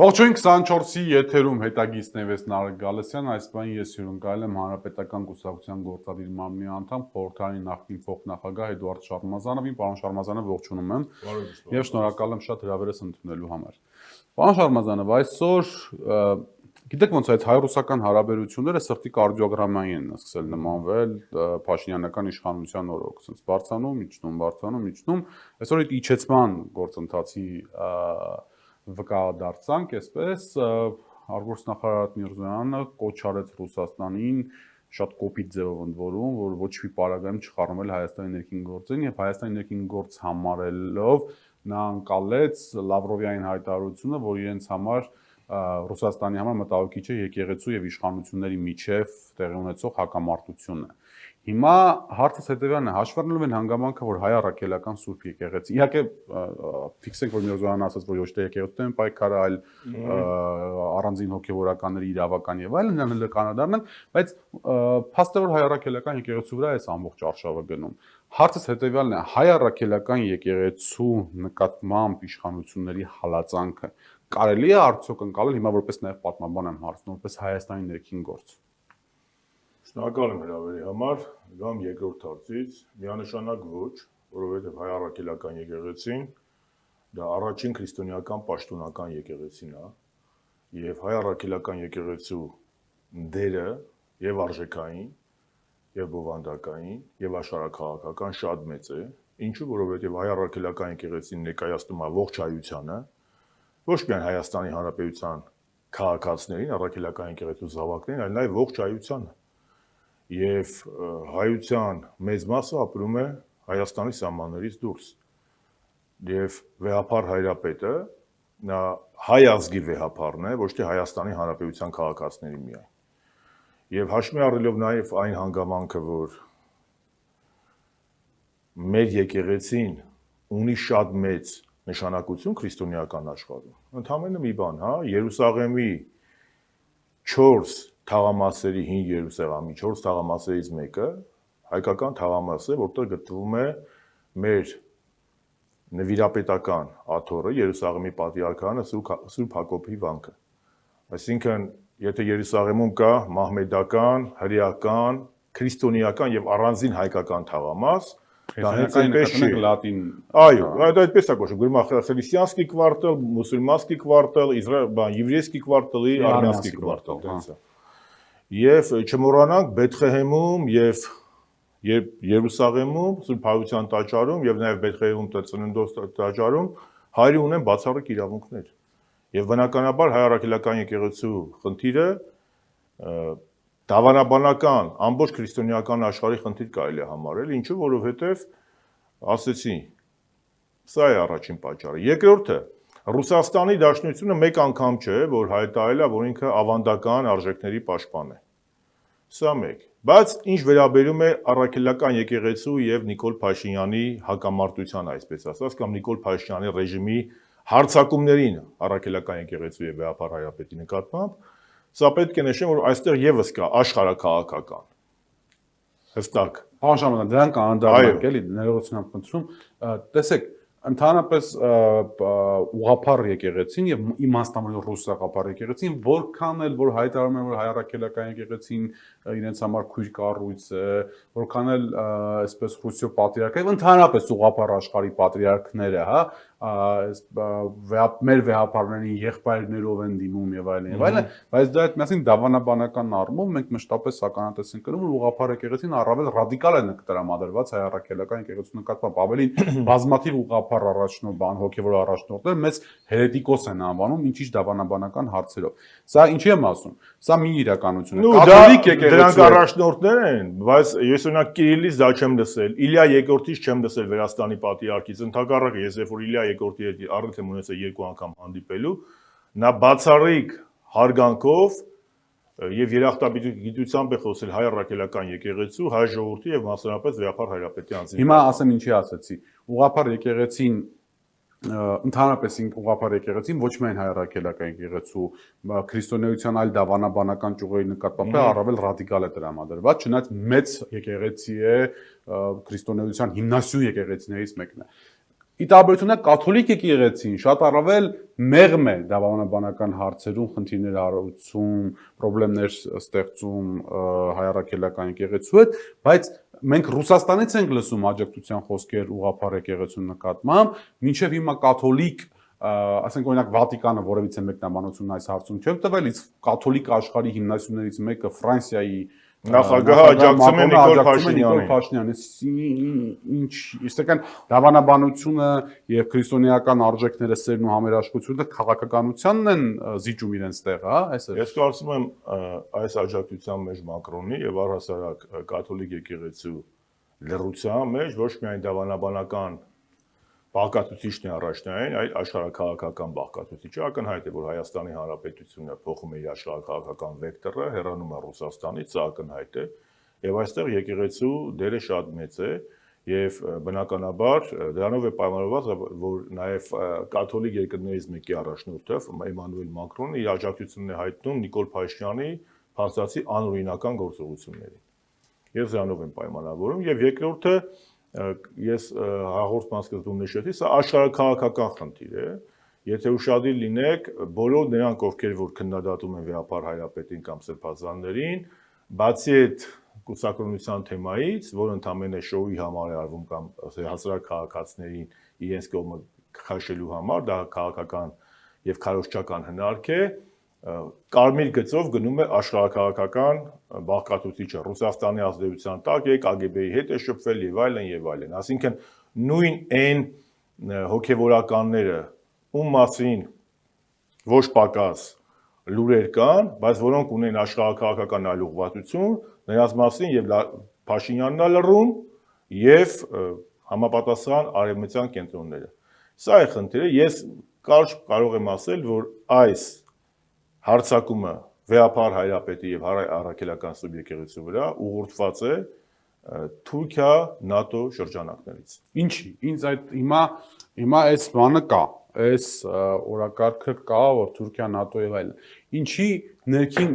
Ողջույն 24-ի եթերում հետագիծ Նևես Նարեկ Գալստյան, այս բան ես հյուրընկալել եմ Հանրապետական կուսակցության գործադիր մարմնի անդամ խորհրդարանի նախկին փոխնախագահ Էդուարդ Շարմազանովին, պարոն Շարմազանով ողջունում եմ եւ շնորհակալ եմ շատ հրավերս ընդունելու համար։ Պարոն Շարմազանով, այսօր գիտեք ոնց այդ հայ-ռուսական հարաբերությունները սրտի կարդիոգրամային են սկսել նմանվել Փաշինյանական իշխանության օրոք, ասես բարձանում, իջնում, այսօր այդ իջեցման գործընթացի վկայադարձանք, այսպես արտգործնախարար Միրզոյանը կոչ արեց Ռուսաստանին շատ կոպիտ ձևով ընդորում, որ ոչ մի պարագայում չխառնվել Հայաստանի ներքին գործերին եւ Հայաստանի ներքին գործ համարելով նա անցալեց Լավրովյանի հայտարարությունը, որ իրենց համար Ռուսաստանի համար մտահոգիչ է եկեղեցու եւ իշխանությունների միջև տեղի ունեցող հակամարտությունը։ Հիմա հարցս հետեւյալն է, հաշվառնելով են հանգամանքը, որ հայ առաքելական Սուրբ եկեղեցի, իհարկե ֆիքսենք, որ Միրզոյանը ասաց, որ ոչ թե եկեղեցու են պայքարը, այլ առանձին հոգեվորականների իրավական եւ այլն, նրան կանադառնան, բայց փաստը որ հայ առաքելական եկեղեցու վրա էս ամբողջ արշավը գնում։ Հարցս հետեւյալն է, հայ առաքելական եկեղեցու նկատմամբ իշխանությունների հալածանքը կարելի է արդյոք ընկալել հիմա որպես նաեւ պատմաբան եմ հարցնում, որպես Հայաստանի ներքին գործ։ Շնորհակալ եմ հրավերի համար, գամ երկրորդ հարցից, միանշանակ ոչ, որովհետև հայ առաքելական եկեղեցին դա առաջին քրիստոնեական պաշտոնական եկեղեցին է, եւ հայ առաքելական եկեղեցու դերը եւ արժեքային, եւ բովանդակային, եւ աշխարհաքաղաքական շատ մեծ է, ինչու որովհետև հայ առաքելական եկեղեցին ներկայացնում է ողջ հայությանը, ոչ միայն Հայաստանի Հանրապետության քաղաքացիներին, առաքելական եկեղեցու զավակներին, այլ նաեւ ողջ հայությանը։ Եվ հայության մեծ մասը ապրում է Հայաստանի սահմաններից դուրս։ Եվ վեհափառ հայրապետը նա հայ ազգի վեհափառն է, ոչ թե Հայաստանի Հանրապետության քաղաքացիների միայն։ Եվ հաշվի առնելով նաև այն հանգամանքը, որ մեր եկեղեցին ունի շատ մեծ նշանակություն քրիստոնեական աշխարհում։ Ընդհանրապես մի բան, հա, Երուսաղեմի 4 թաղամասերի 5 Երուսաղեմի 4 թաղամասերից մեկը հայկական թաղամաս է, որտեղ գտնվում է մեր նվիրապետական աթոռը Երուսաղեմի պատրիարքանը Սուրբ Հակոբի վանքը։ Այսինքն, եթե Երուսաղեմում կա մահմեդական, հրեական, քրիստոնեական եւ առանձին հայկական թաղամաս, դա հենց այնպես չի լատին։ Այո, դա այդպես է կոչվում, գրում է Խրիստիանский կվարտալ, մուսուլմանский կվարտալ, եվրейский կվարտալ, արմյանский կվարտալ, դրանց է։ Եվ չմոռանանք Բեթխեհեմում եւ Երուսաղեմում Սուրբ Հայության տաճարում եւ նաեւ Բեթխեհեմում Ծննդոց տաճարում հայրի ունեն բացառիկ իրավունքներ։ Եվ բնականաբար հայ առաքելական եկեղեցու խնդիրը դավանաբանական ամբողջ քրիստոնեական աշխարհի խնդիր կարելի է համարել, ինչու որովհետեւ ասեցի, սա է առաջին պատճառը։ Երկրորդը Ռուսաստանի Դաշնությունը մեկ անգամ չէ, որ հայտարարել է, որ ինքը ավանդական արժեքների պաշտպան է։ Սա մեկ։ Բայց ինչ վերաբերում է առաքելական եկեղեցու եւ Նիկոլ Փաշինյանի հակամարտության, այսպես ասած, կամ Նիկոլ Փաշինյանի ռեժիմի հարձակումներին առաքելական եկեղեցու եւ վեհափառ հայրապետի նկատմամբ, սա պետք է նշեմ, որ այստեղ եւս կա աշխարհաքաղաքական հստակ։ Պարոն Շարմազան, դրանք անդրադառնանք էլի, ներողություն եմ խնդրում, տեսեք, ընդհանրապես ուղղափառ եկեղեցին եւ իմաստավորյալ ռուս ուղղափառ եկեղեցին որքան էլ որ հայտարարում են որ հայ առաքելական եկեղեցին իրենց համար քույր կառույց է, որքան էլ այսպես Ռուսիո պատրիարքը եւ ընդհանրապես ուղղափառ աշխարհի պատրիարքները, հա, մեր վեհափառներին եղբայրներով են դիմում եւ այլն, բայց դա այդ միասին դավանաբանական առումով մենք մշտապես սականատես ենք կրում, որ ուղղափառ եկեղեցին առավել ռադիկալ է տրամադրված հայ առաքելական եկեղեցու նկատմամբ, ավելին բազմաթիվ ուղղափառ առաջնորդ հոգեվոր առաջնորդներ մեծ հերետիկոս են անվանում ինչ-ինչ դավանաբանական հարցերով։ Սա ինչի եմ ասում։ Սա մի իրականություն է։ Կաթոլիկ եկեղեցու դրանք առաջնորդներ են, բայց ես օրինակ Կիրիլից դա չեմ լսել, Իլիա Երկրորդից չեմ լսել Վրաստանի պատրիարքից, ընդհակառակը ես երբ որ Իլիա Երկրորդի հետ առիթ եմ ունեցել 2 անգամ հանդիպելու, նա բացառիկ հարգանքով եւ երախտագիտությամբ է խոսել հայ առաքելական եկեղեցու, հայ ժողովրդի եւ մասնավորապես վեհափառ հայրապետի անձին։ Հիմա ասեմ ինչի ասացի։ Ուղղափառ եկեղեցին ընդհանրապես ուղղափառ եկեղեցին ոչ միայն հայ առաքելական եկեղեցու քրիստոնեության այլ դավանաբանական ճյուղերի նկատմամբ առավել ռադիկալ է տրամադրված, չնայած մեծ եկեղեցի է քրիստոնեության հիմնասյուն եկեղեցիներից մեկն է։ ի տարբերություն կաթոլիկ եկեղեցին շատ առավել մեղմ է դավանաբանական հարցերում խնդիրներ հարուցում, խնդիրներ ստեղծում հայ առաքելական եկեղեցու հետ, բայց մենք Ռուսաստանից ենք լսում աջակցության խոսքեր ուղղափառ եկեղեցու նկատմամբ, մինչև հիմա կաթոլիկ, ասենք օրինակ Վատիկանը որևիցե մեկնաբանություն այս հարցում չեմ տվել, իսկ կաթոլիկ աշխարհի հիմնասյուներից մեկը Ֆրանսիայի նախագահը աջակցում է Նիկոլ Փաշինյանին, ինչ իսկական դավանաբանությունը եւ քրիստոնեական արժեքները սերն ու համերաշխությունը քաղաքականությանն են զիջում իրենց տեղ, հա, այսօր։ Ես կարծում եմ այս աջակցության մեջ Մակրոնի եւ առհասարակ կաթոլիկ եկեղեցու լռության մեջ ոչ միայն դավանաբանական բաղկացուցիչն է առաջնային, այլ աշխարհակաղակական բաղկացուցիչը ակնհայտ է, որ Հայաստանի Հանրապետությունը փոխում է իր աշխարհակաղակական վեկտորը, հեռանում է Ռուսաստանից, սա ակնհայտ է, եւ այստեղ եկեղեցու դերը շատ մեծ է, եւ բնականաբար դրանով է պայմանավորված, որ նաեւ կաթոլիկ երկրներից մեկի առաջնորդը Էմանուել Մակրոնը իր աջակցությունն է հայտնում Նիկոլ Փաշինյանի փաստացի անօրինական գործողություններին։ Եվ դրանով են պայմանավորում, եւ երկրորդը ես հաղորդման սկզբում նշեցի, սա աշխարհակաղակական խնդիր է։ Եթե ուշադիր լինեք, բոլոր նրանք, ովքեր որ քննադատում են Վեհապար Հայրապետին կամ Սրբազաններին, բացի այդ կուսակրոնության թեմայից, որ ընդամենը շոուի համար է արվում կամ հասարակ քաղաքացիներին իրենց կողմը քաշելու համար, դա քաղաքական եւ քարոզչական հնարք է, կարմիր գծով գնում է աշխարհակաղակական բաղկացուցիչը Ռուսաստանի ազդեցության տակ է, KGB-ի հետ է շփվել եւ այլն եւ այլն։ Այսինքն նույն այն հոգեվորականները, ում մասին ոչ պակաս լուրեր կան, բայց որոնք ունեն աշխարհակաղակական այլ ուղղվածություն, նրանց մասին եւ Փաշինյանն է լռում եւ համապատասխան արևմտյան կենտրոնները։ Սա է խնդիրը, ես կարող եմ ասել, որ այս հարցակումը Վեհապար Հայրապետի եւ առաքելական սուբյեկտի վրա ուղղորդված է Թուրքիա, ՆԱՏՕ շրջանակներից։ Ինչի՞, ինձ այդ հիմա այս բանը կա, այս օրակարգը կա, որ Թուրքիա, ՆԱՏՕ եւ այլն։ Ինչի ներքին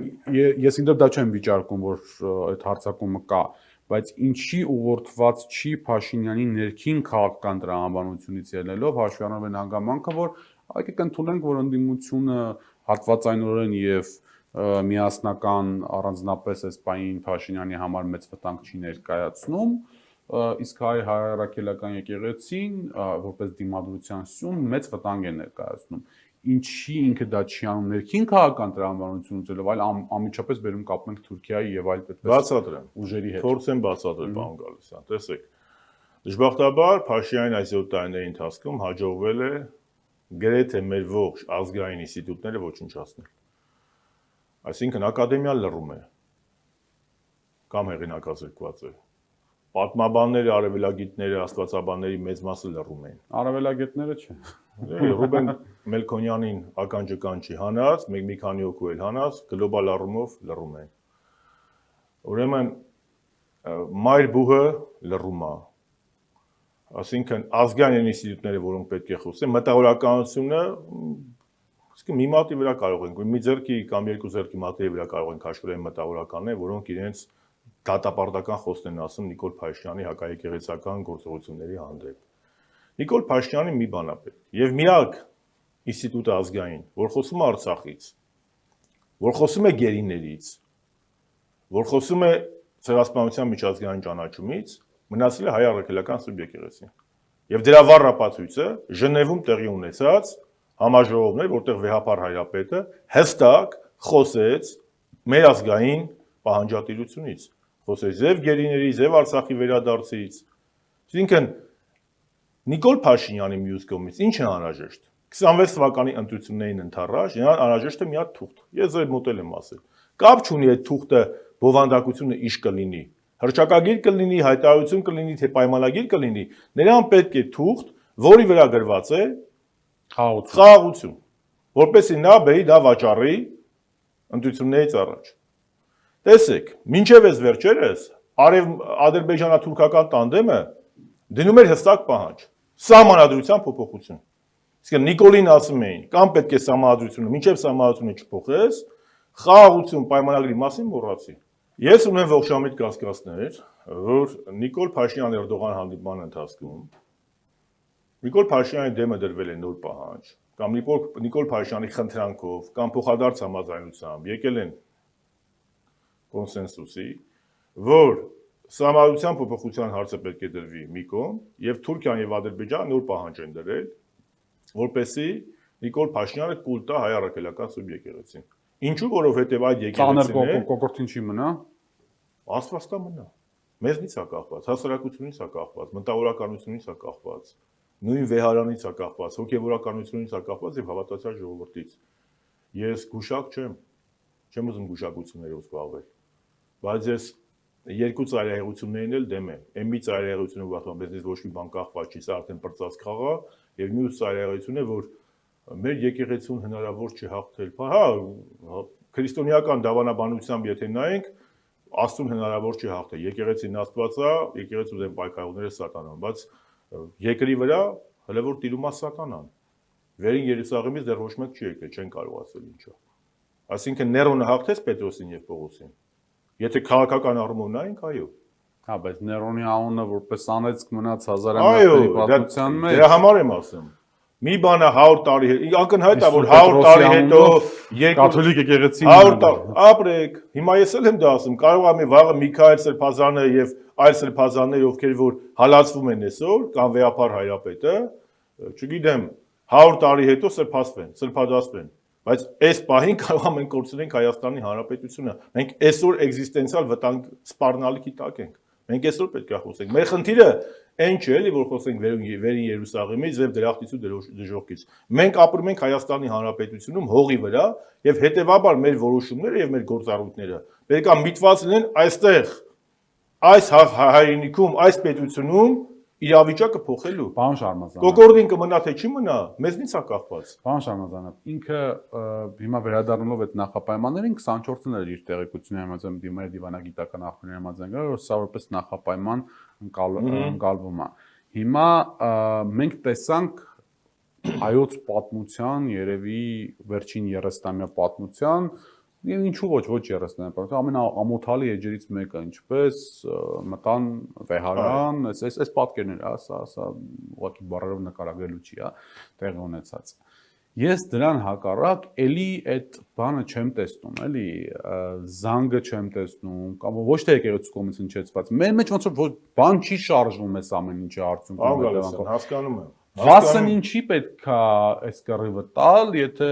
ես ինձ դա չեմ վիճարկում, որ այդ հարցակումը կա, բայց ինչի ուղղորդված չի Փաշինյանի ներքին քաղաքական տրամաբանությունից ելնելով հաշվի առնելով այն հանգամանքը, որ եկեք ընդունենք, որ ընդդիմությունը հատվածայնորեն եւ միասնական առանձնապես այս պահին Փաշինյանի համար մեծ վտանգ չի ներկայացնում, իսկ հայ առաքելական եկեղեցին որպես դիմադրության սյուն մեծ վտանգ է ներկայացնում։ Ինչի ինքը դա չի անում ներքին քաղաքական տրամաբանություն ուզելով, այլ անմիջապես բերում կապենք Թուրքիայի եւ այլ բացատրեմ ուժերի հետ։ Փորձեմ բացատրել, պարոն Գալստյան, տեսեք։ Դժբախտաբար Փաշինյանին այս 7 տարիների ընթացքում հաջողվել է գրեթե մեր ողջ ազգային ինստիտուտները ոչնչացնել։ Այսինքն ակադեմիան լռում է կամ հեղինակազրկված է։ Պատմաբանները, արևելագիտները, աստվածաբանների մեծ մասը լռում են։ Արևելագետները չէ։ Ռուբեն Մելքոնյանին ականջի հանած, մի քանի հոգու էլ հանած, գլոբալ առումով լռում են։ Ուրեմն մայր բուհը լռում է։ Այսինքն ազգային ինստիտուտները, որոնք պետք է խոսեն, մտավորականությունը իսկ մի մատի վրա կարող ենք, մի ձեռքի կամ երկու ձեռքի մատի վրա կարող ենք հաշվել այն մտավորականները, որոնք իրենց դատապարտական խոսքն են ասում Նիկոլ Փաշինյանի հակաեկեղեցական գործողությունների հանդեպ։ Նիկոլ Փաշինյանը մի բան է պետք։ Եվ միակ ինստիտուտը ազգային, որ խոսում է Արցախից, որ խոսում է գերիներից, որ խոսում է ցեղասպանության միջազգային ճանաչումից, մնացել է հայ առաքելական սուբյեկտին։ Եվ դրա վառապացույցը Ժնևում տեղի ունեցած համաժողովներ, որտեղ Վեհապար Հայրապետը հստակ խոսեց մեր ազգային պահանջատիրությունից, խոսեց եւ գերիներից, եւ Արցախի վերադարձից։ Այսինքն Նիկոլ Փաշինյանի մյուս կողմից ինչ է անհրաժեշտ։ 26 թվականի ընտրություններին ընթառաջ նրան անհրաժեշտ է մի հատ թուղթ։ Ես ձեր մոտել եմ ասել։ Կապ չունի այդ թուղթը բովանդակությունը իշ կլինի։ Հռչակագիր կլինի, հայտարարություն կլինի, թե պայմանագիր կլինի, նրան պետք է թուղթ, որի վրա գրված է խաղաղություն, որպեսզի նա բերի դա վաճառի ընտրություններից առաջ։ Տեսեք, մինչև այս վերջերս ադրբեջանա-թուրքական տանդեմը դնում էր հստակ պահանջ՝ սահմանադրության փոփոխություն։ Իսկ Նիկոլին ասում էին, կամ պետք է սահմանադրությունը, մինչև սահմանադրությունը չփոխես, խաղաղություն պայմանագրի մասին մոռացի։ Ես ունեմ ողջամիտ կասկածներ, որ Նիկոլ Փաշինյան-Էրդողան հանդիպման ընթացքում Նիկոլ Փաշինյանի դեմը դրվել է նոր պահանջ, կամ Նիկոլ Փաշինյանի խնդրանքով, կամ փոխադարձ համաձայնությամբ եկել են կոնսենսուսի, որ Սահմանադրության փոփոխության հարցը պետք է դրվի մի կողմ, եւ Թուրքիան եւ Ադրբեջանը նոր պահանջ են դրել, որպեսզի Նիկոլ Փաշինյանը կուլ տա հայ առաքելական սուբյեկտին։ Ինչու, որովհետեւ այդ եկեղեցին կոկորտին չի մնա։ Աստվածտա մնա։ Մեզնից է կախված, հասարակությունից է կախված, մտավորականությունից է կախված, նույն վեհարանից է կախված, հոգեվորականությունից է կախված եւ հավատացյալ ժողովրդից։ Ես գուշակ չեմ ուզում գուշակություններով զբաղվել, բայց ես երկու ծայրահեղություններին էլ դեմ եմ։ Այն մի ծայրահեղությունը վախում մեզնից ոչ մի բան կախված չի, սա արդեն պրծած խաղա, եւ մյուս ծայրահեղությունը, որ մեր եկեղեցուն հնարավոր չի հաղթել։ Հա, քրիստոնեական դավանաբանությամբ եթե նայենք, Աստծուն հնարավոր չի հաղթել։ Եկեղեցին Աստված է, եկեղեցու դեմ պայքարողները սատանան, բայց երկրի վրա հələ որ տիրում է սատանան։ Վերին Երուսաղեմից դեռ ոչ մեկ չի եկել, չեն կարող ասել ինչա։ Այսինքն Ներոնը հաղթեց Պետրոսին եւ Պողոսին։ Եթե քաղաքական առումով նայենք, այո։ Հա, բայց Ներոնի անունը որպես անեծք մնաց հազարամյակների պատմության մեջ։ Դրա համար եմ ասում։ Մի բանը 100 տարի հետո, ակնհայտ է, որ 100 տարի հետո կաթոլիկ եկեղեցին 100 տարի ապրեք։ Հիմա ես էլ եմ դա ասում, կարող է մի վաղը Միքայել Սրբազանը եւ այլ սրբազաններ, ովքեր որ հալածվում են այսօր, կամ Վեապար Հայրապետը, չգիտեմ, 100 տարի հետո սրբադասվեն։ Բայց այս պահին կարող է մենք կորցնենք Հայաստանի Հանրապետությունը։ Մենք այսօր էգզիստենցիալ վտանգ սպառնալիքի տակ ենք։ Մենք այսօր պետք է խոսենք։ Մեր խնդիրը այն չէ, էլի որ խոսենք վերին Երուսաղեմից եւ դրախտից ու դժոխքից։ Մենք ապրում ենք Հայաստանի Հանրապետությունում հողի վրա եւ հետեւաբար մեր որոշումները եւ մեր գործառույթները պետք է միտված լինեն այստեղ, այս հայրենիքում, այս պետությունում իրավիճակը փոխելու։ Պարոն Շարմազանov։ Կոկորդին կմնա թե չի մնա, մեզնից է կախված։ Պարոն Շարմազանov, ինքը հիմա վերադառնալով այդ նախապայմաններին 24-ն էր իր տեղեկությունների համաձայն դիմեր դիվանագիտական աղբյուրների համաձայն գալ, որ սա որպես նախապայման ընկալվում է։ Հիմա մենք տեսանք հայոց պատմության երևի վերջին 30-ամյա պատմության Եվ ինչու ոչ 30-ամյա պատմության ամենաամոթալի էջերից մեկը, ինչպես մտան վեհարան, այս պատկերները, սա ուղղակի բառերով նկարագրելու չի, տեղի ունեցած։ Ես դրան հակառակ էլի այդ բանը չեմ տեսնում, էլի զանգը չեմ տեսնում, կամ ոչ թե եկեղեցու կողմից հնչեցված։ Մեր մեջ ոնց որ բան չի շարժվում այս ամեն ինչի արդյունքում։ Հասկանում եմ։ Հասկանում ինչի պետք է այս կռիվը տալ, եթե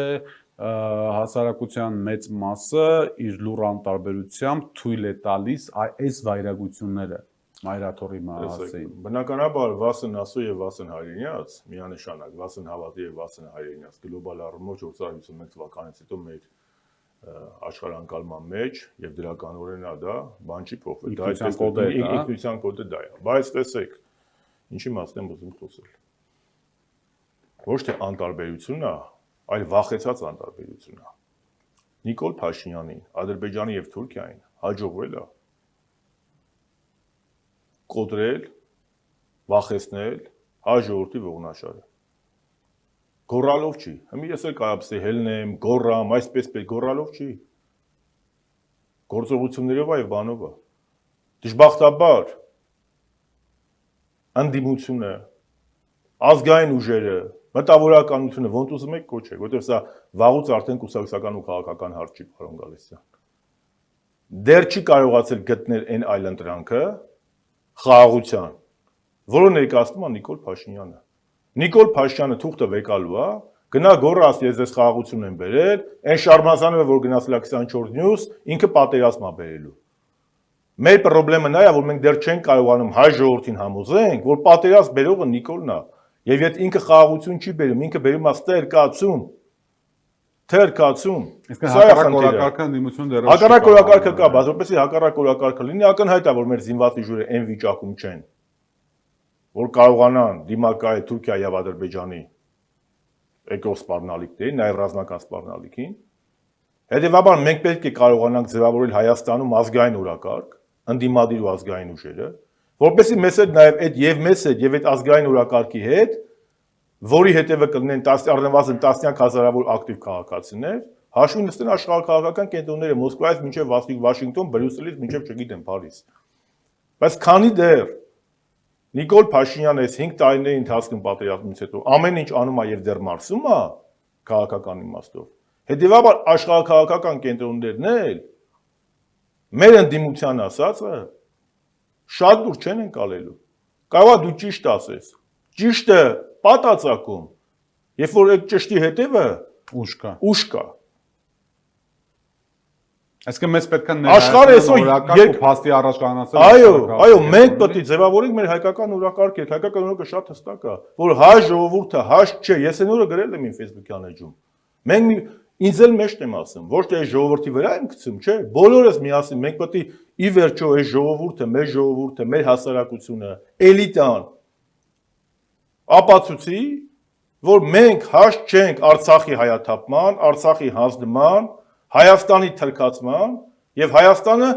հասարակության մեծ մասը իր լուր անտարբերությամբ թույլ է տալիս այս վայրագությունները մայրաթորի մասին։ Բնականաբար Վասեն Ասո եւ Վասեն Հայրենյաց միանշանակ Վասեն Հավատի եւ Վասեն Հայրենյաց գլոբալ առումով 451 թվականից հետո մեր աշխարհանկալման մեջ եւ դրականորեն դա բան չի փոխվել։ Դա ինքնության կոդը դա է։ Բայց տեսեք, ինչի մասն եմ ուզում խոսել։ Ոչ թե անտարբերությունն է, այլ վախեցած անտարբերությունն է։ Նիկոլ Փաշինյանին, Ադրբեջանի եւ Թուրքիային հաջողվել է կոտրել, վախեցնել հայ ժողովրդի ողնաշարը։ Գոռալով չի։ Հիմա ես էլ կարապսի հելնեմ, գոռամ, այսպես պետք գոռալով չի։ Գործողություններով է եւ բանով է։ Դժբախտաբար անդիմությունը, ազգային ուժերը, մտավորականությունը ոնց ուզում եք կոչեք, որտեղ սա վաղուց արդեն կուսակցական ու քաղաքական հարց չի, պարոն Գալստյան։ Դեռ չի կարողացել գտնել այն այլընտրանքը խաղաղության, որը ներկայացնում է Նիկոլ Փաշինյանը։ Նիկոլ Փաշինյանը թուղթը վեկալու է, գնա գոռաս ես ես խաղաղություն եմ բերել, այն Շարմազանովը որ գնացել է 24 News, ինքը պատերազմ է բերելու։ Մեր խնդրեմը նա է, որ մենք դեռ չենք կարողանում հայ ժողովրդին համոզենք, որ պատերազմ բերողը Նիկոլն է։ Եվ եթե ինքը խաղաղություն չի բերում, ինքը բերում է ստերկացում։ Թերկացում։ Սա է հակառակ դիմություն դեռ հակառակ օրակարգը կա, բայց որպեսզի հակառակ օրակարգը լինի, ակնհայտ է, որ մեր զինված ուժերը այն վիճակում չեն, որ կարողանան դիմակայել Թուրքիա եւ Ադրբեջանի էկոսպառնալիքներին, նաեւ ռազմական սպառնալիքին։ Հետևաբար մենք պետք է կարողանանք ձևավորել Հայաստանում ազգային օրակարգ, ընդդիմադիր ու ազգային ուժերը, որպեսզի մեզ հետ նաեւ այդ եւ մեզ հետ եւ այդ ազգային օրակարգի հետ, որի հետևը կլինեն առնվազն տասնյակ հազարավոր ակտիվ քաղաքացիներ, հաշվի նստեն աշխարհակաղակական կենտրոնները Մոսկվայից մինչև Վաշինգտոն, Բրյուսելից մինչև չգիտեմ Փարիզ։ Բայց քանի դեռ Նիկոլ Փաշինյանը այս 5 տարիների ընթացքում պատերազմից հետո ամեն ինչ անում է եւ դեռ մարսում է քաղաքական իմաստով։ Հետևաբար աշխարհակաղակական կենտրոններն էլ մեր ընդդիմության ասածը շատ դուր չեն ընկալելու։ Կարող է դու ճիշտ ասես։ Ճիշտը պատածակում, երբ որ այդ ճշտի հետևը ուշ կա։ Այսինքն մեզ պետք է Աշխարհը այսօր օրակարգ ու փաստի առաջ կանացել։ Այո, մենք պետք է ձևավորենք մեր հայկական օրակարգը, հայկական օրակարգը շատ հստակ է, որ հայ ժողովուրդը հաշտ չէ, ես այն օրը գրել եմ իմ Facebook-յան էջում։ Մենք ինձ էլ մեջտ եմ ասում, ոչ թե այս ժողովրդի վրա եմ գցում, չէ, բոլորս միասին մենք պետք է ի վերջո այս ժողովուրդը, մեր հասարակությունը, էլիտան ապացուցի, որ մենք հաշտ չենք Արցախի հայաթափման, Արցախի հանձնման, Հայաստանի թրքացման եւ Հայաստանը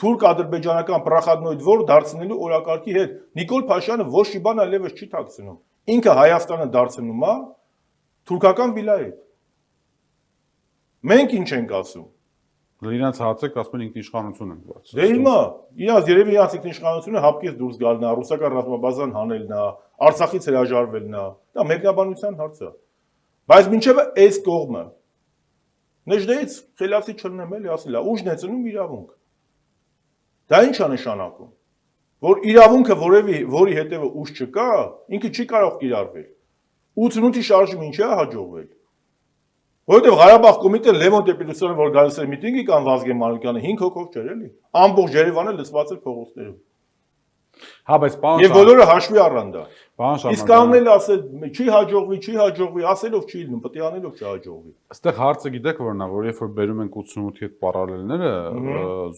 թուրք-ադրբեջանական պրախադնոյդ որ դարձնելու օրակարգի հետ Նիկոլ Փաշյանը ոչ մի բան այլևս չի ཐակցնում։ Ինքը Հայաստանը դարձնում է թուրքական վիլայետ։ Մենք ինչ ենք ասում։ Իրանց հացեք ասում են ինքնիշխանություն են բաց։ Դե հիմա իրանց երևի իրանց ինքնիշխանությունը հապկից դուրս գալն է, ռուսական ռազմաբազան հանելն է, Արցախից հրաժարվելն է։ Դա մեկնաբանության հարց է։ Բայց մինչև այս կողմը Նեժդեից խելացի չլնեմ էլի ասել է, ուժն է ծնում իրավունք։ Դա ինչ է նշանակում։ Որ իրավունքը որի հետևը ուժ չկա, ինքը չի կարող կիրառվել։ 88-ի շարժումը ինչ է հաջողվել։ Որովհետև Ղարաբաղ կոմիտեն Լևոն Տեր-Պետրոսյանը, որ գալիս էր միտինգի կամ Վազգեն Մանուկյանը 5 հոգով չէր էլի։ Ամբողջ Երևանը լցված էր փողոցներում։ Հա, բայց պարոն Եվ բոլորը հաշվի առան դա։ Պարոն Շարմազյան։ Իսկ կանոնել ասել չի հաջողվի, ասելով չի լինում, պետք է անելով չհաջողվի։ Այստեղ հարցը գիտեք որն է, որ երբ որ բերում ենք 88-ի հետ պարալելները,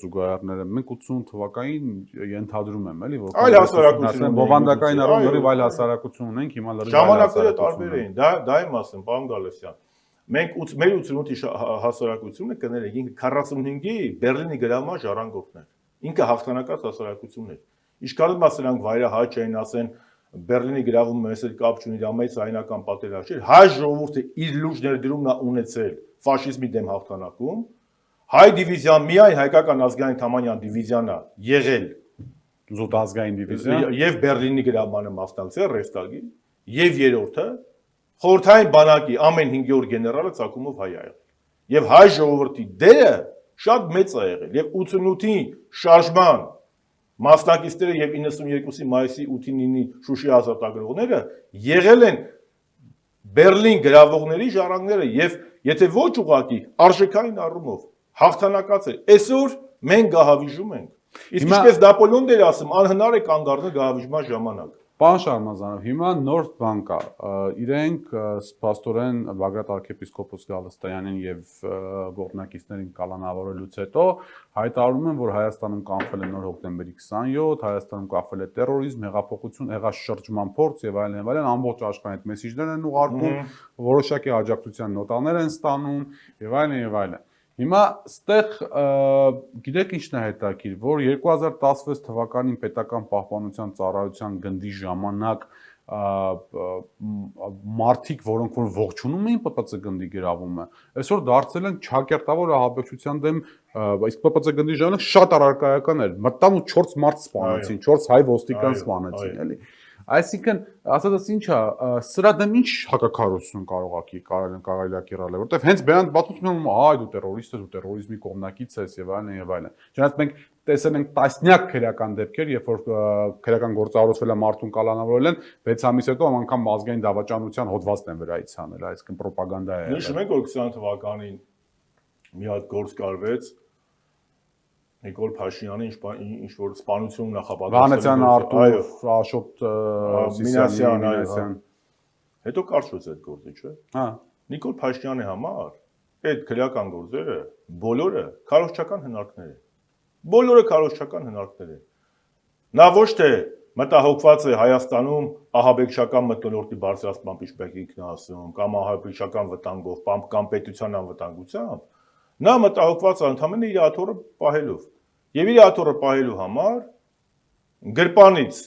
զուգահեռները, մենք 88 թվականին ենթադրում եմ, էլի, որ այլ հասարակություն բովանդակային առումով այլ հասարակություն ունենք, հիմա լրիվ ժամանակները տարբեր էին, դա եմ ասում, պարոն Գալստյան։ Մենք մեր 88-ի հասարակությունը կներեք, ինքը 45-ի Բերլինի գրավման ժառանգորդն էր։ Ինքը հաղթանակած հասարակությունն էր։ Իշքանոց ասելանք վայրահաճ էին, ասեն Բերլինի գրավումը մեզ հետ կապ չունի, դա մեծ հայնական պատերազմ չէր։ Հայ ժողովուրդը իր լուրջ ներդրումն է ունեցել ֆաշիզմի դեմ հաղթանակում։ Հայ դիվիզիան, միայն հայկական ազգային Թամանյան դիվիզիանը եղել զուտ ազգային դիվիզիան եւ Բերլինի գրավմանը մասնակցել Ռեյխստագի եւ երրորդը խորհրդային բանակի ամեն 5-րդ գեներալը ցակումով հայ ա եղել։ Եվ հայ ժողովրդի դերը շատ մեծ է եղել եւ 88-ի շարժման մասնակիցները եւ 92-ի մայիսի 8-9-ի Շուշի ազատագրողները եղել են Բերլին գրավողների ժառանգները եւ եթե ոչ ուղակի արժեքային առումով հաղթանակած է, այսօր մենք գահավիժում ենք։ Իսկ ինչպես Նապոլեոն դեր ասում, անհնար է կանգ առնել գահավիժման ժամանակ։ Պարոն Շարմազանով, հիմա նոր բան կա, իրենք փաստորեն Բագրատ arczepiskopos Գալստյանին եւ գործնակիցներին կալանավորելուց հետո հայտարարում են, որ Հայաստանում կանխվել է նոր հոկտեմբերի 27, Հայաստանում կանխվել է terrorism, հեղափոխություն, հեղաշրջման փորձ եւ այլն, ամբողջ աշխարհին այդ մեսիջներ են ուղարկում, որոշակի աջակցության նոտաներ են ստանում եւ այլն։ Հիմա ստեղ գիտեք ինչն է հետաքրքիր, որ 2016 թվականին պետական պահպանության ծառայության գնդի ժամանակ մարդիկ, որոնք որ ողջունում էին ՊՊՑ գնդի գրավումը, այսօր դարձել են ճակերտավոր ահաբեկչության դեմ, իսկ ՊՊՑ գնդի ժամանակ շատ առարկայական էր, մտան ու 4 մարդ սպանեցին, 4 հայ ոստիկան սպանեցին, էլի։ Այսինքն, ասածս ինչա, սրա դեմ ինչ հակակարություն կարելի է կիրառել, որտեվ հենց բերան պատմում են, այ դու տերորիստ ես, դու տերորիզմի կողմնակից ես եւ այլն եւ այլն։ Չնայած մենք տեսել ենք տասնյակ քրեական դեպքեր, երբ որ քրեական գործառույթը մարդուն կալանավորել են, 6 ամիս հետո անգամ ազգային դավաճանության հոդվածն են վրայից անել, այսինքն ռոպագանդա է։ Նշում ենք, որ 20 թվականին մի հատ գործ կարվեց Նիկոլ Փաշինյանի ինչ որ սպանություն նախապատրաստել։ Վանեցյան Արտուր, Աշոտ Մինասյան։ Հետո կարճվեց այդ գործը, չէ՞։ Հա։ Նիկոլ Փաշինյանի համար այդ քրեական գործերը բոլորը քարոզչական հնարքներ են։ Բոլորը քարոզչական հնարքներ են։ Նա ոչ թե մտահոգված է Հայաստանում ահաբեկչական մթնոլորտի բարձրացմամբ, ինչպես ինքն ասում, կամ ահաբեկչական վտանգով, կամ պետության անվտանգությամբ, նա մտահոգված է ընդհանրապես իր աթոռը պահելով։ Եվ իր աթոռը պահելու համար գրպանից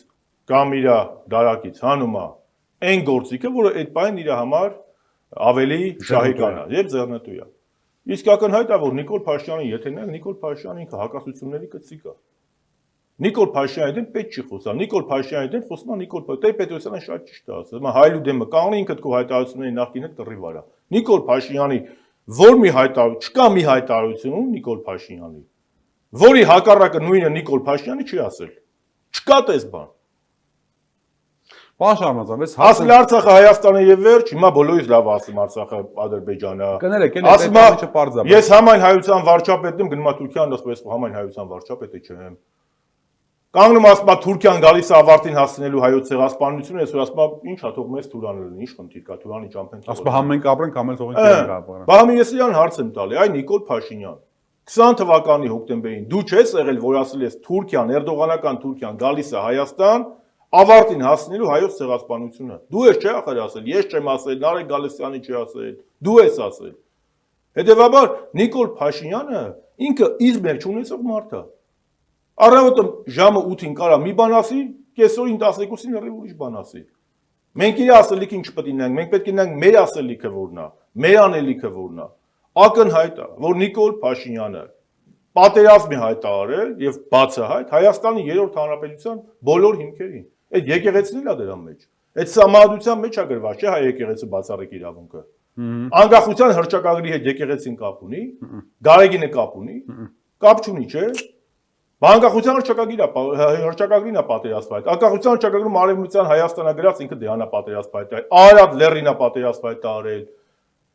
կամ իր դարակից հանում է այն գործիքը, որը այդ պահին իր համար ավելի շահեկան է եւ ձեռնտու է։ Իսկ ակնհայտ է, որ Նիկոլ Փաշինյանը, եթե նա Նիկոլ Փաշինյանը ինքը հակասությունների կծիկ է։ Նիկոլ Փաշինյանի դեմ պետք չի խոսալ։ Նիկոլ Փաշինյանի դեմ խոսում է Նիկոլ Պետրոսյանը շատ ճիշտ է ասում։ Հայլու դեմը կանգնի ինքդ քո հայտարարությունների նախքին հետ կռիվ արա։ Նիկոլ Փաշինյանի որ մի հայտարարություն, չկա մի հայտարարություն Նիկոլ Փաշինյանի, որի հակառակը նույնը Նիկոլ Փաշինյանը չի ասել։ Չկա տես բան։ Պարոն Շարմազան, ես ասել Արցախը Հայաստանը եւ վերջ, հիմա բոլորից լավ ասում Արցախը Ադրբեջանը։ Կներեք, ասում է ես համայն հայության վարչապետն եմ, գնում եմ Թուրքիան, ասում եմ համայն հայության վարչապետը չեմ։ Կանգնում ասում է Թուրքիան գալիս է ավարտին հասնելու հայոց ցեղասպանությունը, ես ասում եմ ինչ հա թող մեզ Թուրանը լինի, ինչ խնդիր կա, Թուրանի ճամփեն։ Ասում եմ մենք ապրենք, համ էլ թողենք իրենք ապրեն։ Բահամին Եսիան հարց եմ տալի, այ Նիկոլ Փաշինյան 20 թվականի հոկտեմբերին դու չես եղել, որ ասել ես Թուրքիան, Էրդողանական Թուրքիան գալիս է Հայաստան, ավարտին հասնելու հայոց ցեղասպանությունը։ Դու ես չէ ախր ասել, ես չեմ ասել, Նարեկ Գալստյանի չի ասել, դու ես ասել։ Հետևաբար Նիկոլ Փաշինյանը ինքը իր մեր չունեցող մարդ է։ Առավոտը ժամը 8-ին կարա մի բան ասի, կեսօրին 12-ին լրիվ ուրիշ բան ասի։ Մենք իր ասելիքին չպետք է նայենք, մենք պետք է նայենք մեր ասելիքը որն է, մեր անելիքը որն է։ Ակնհայտ է, որ Նիկոլ Փաշինյանը պատերազմի հայտարարել եւ բացահայտ Հայաստանի 3-րդ հանրապետության բոլոր հիմքերին։ Այդ եկեղեցին էլ է դրա մեջ։ Այդ սահմանադրության մեջ է գրված, չէ՞ հայ եկեղեցու բացառիկ իրավունքը։ Անկախության հռչակագրի հետ եկեղեցին կապ ունի, Գարեգինը կապ ունի, կապ չունի, չէ՞։ Անկախության հռչակագրին է պատերազմը։ Անկախության հռչակագրում Արևմտյան Հայաստանա գրած ինքը դրանա պատերազմը։ Արադ լեռին է պատերազմը տարել։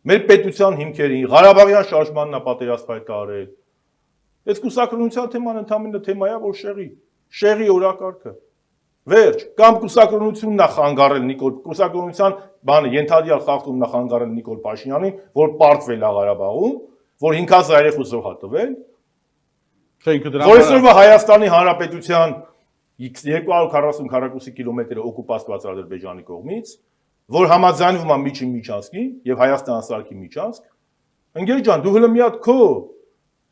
Մեր պետության հիմքերին, Ղարաբաղյան շարժմանն է պատերազմը տարել։ Այս կուսակրոնության թեման ընդհանրապես թեմա է, որ շեղի օրակարգը։ Վերջ, կամ կուսակրոնությունն է խանգարել Նիկոլ, կուսակրոնության բանը ենթադրյալ խախտումն է խանգարել Նիկոլ Փաշինյանին, որ պարտվել է Ղարաբաղում, որ 5000 երեխու զոհ է տվել։ Որ այսօրվա Հայաստանի Հանրապետության 240 քառակուսի կիլոմետրը օկուպացված Ադրբեջանի կողմից, որ համաձայնվում է միջին միջանցքին եւ Հայաստան-Սարքի միջանցք, ընկեր ջան, դու հələ մի հատ քո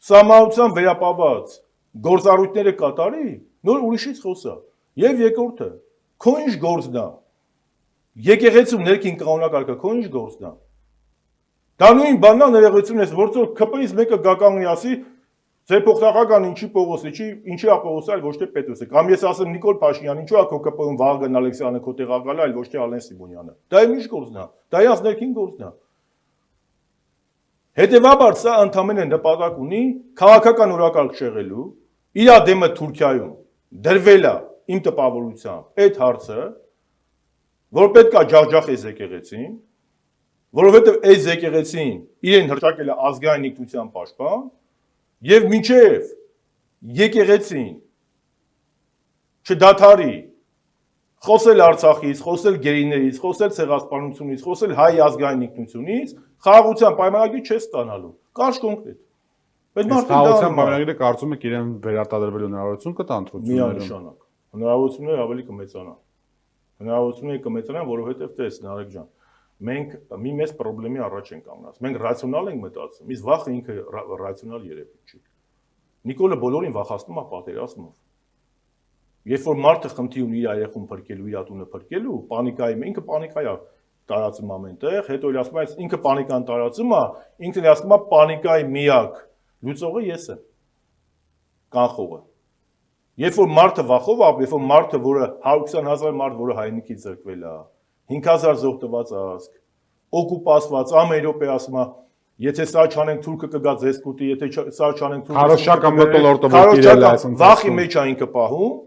սահմանության վերապահված գործառույթները կատարի, նոր ուրիշից խոսա։ Եվ երկրորդը, քո ինչ գործն է։ Եկեղեցու ներքին կանոնակարգը քո ինչ գործն է։ Դա նույն բանն է ներողություն ես, որտեղ ԿՊ-ից մեկը գականգնի ասի, ձեր փոխնախագահան ինչի Պողոսը, ինչի է Պողոսը, այլ ոչ թե Պետրոսը։ Կամ ես ասեմ Նիկոլ Փաշինյան, ինչու է քո ԿՊ-ում Վահագն Ալեքսյանը քո տեղակալը, այլ ոչ թե Ալեն Սիմոնյանը։ Դա ինչ գործն է։ Դա իրանց ներքին գործն է։ Հետևաբար սա ընդհանրապես նպատակ ունի քաղաքական օրակարգ շեղելու, իր դեմը Թուրքիայում դրվել է իմ տպավորությամբ այդ հարցը, որ պետք է ջախջախ այս եկեղեցին, որովհետև այս եկեղեցին իրեն հրճակել է ազգային ինքնության պաշտպան, եւ մինչեւ եկեղեցին չդադարի խոսել Արցախից, խոսել գերիներից, խոսել ցեղասպանությունից, խոսել հայ ազգային ինքնությունից, խաղաղության պայմանագրի չէ ստանալու։ Կարճ կոնկրետ։ Բայց խաղաղության պայմանագրը կարծում եք իրեն վերարտադրվելու հնարավորություն կտա ընտրություններում։ Միանշանակ։ Հնարավորությունները ավելի կմեծանան։ Հնարավորությունները կմեծանան, որովհետև տես Նարեկ ջան, մենք մի մեծ խնդրի առաջ ենք կանգնած։ Մենք ռացիոնալ ենք մտածում, իսկ վախը ինքը ռացիոնալ երևույթ չի։ Նիկոլը բոլորին վախացնում է պատերազմով։ Երբ որ մարդը խնդրի ունի իր երեխուն փրկելու, իր տունը փրկելու, պանիկայի, ինքը պանիկայա տարածում ամենտեղ, հետո էլ ասում է, ինքը պանիկան տարածում է, ինքն էլ ասում է պանիկայի միակ լուծողը ես եմ։ Կանխողը։ Երբ որ մարդը վախով է, երբ որ մարդը, որը 120,000 մարդ, որը հայրենիքից զրկվել է, 5000 զոհ տված ազգ, օկուպացված, ամեն րոպե ասում է, եթե սա չանենք թուրքը կգա ձեզ կուտի, եթե սա չանենք թուրքը Քարոշչակը մտոլորտը որ իրել է ասում։ Վախի մեջ է ինքը պահում։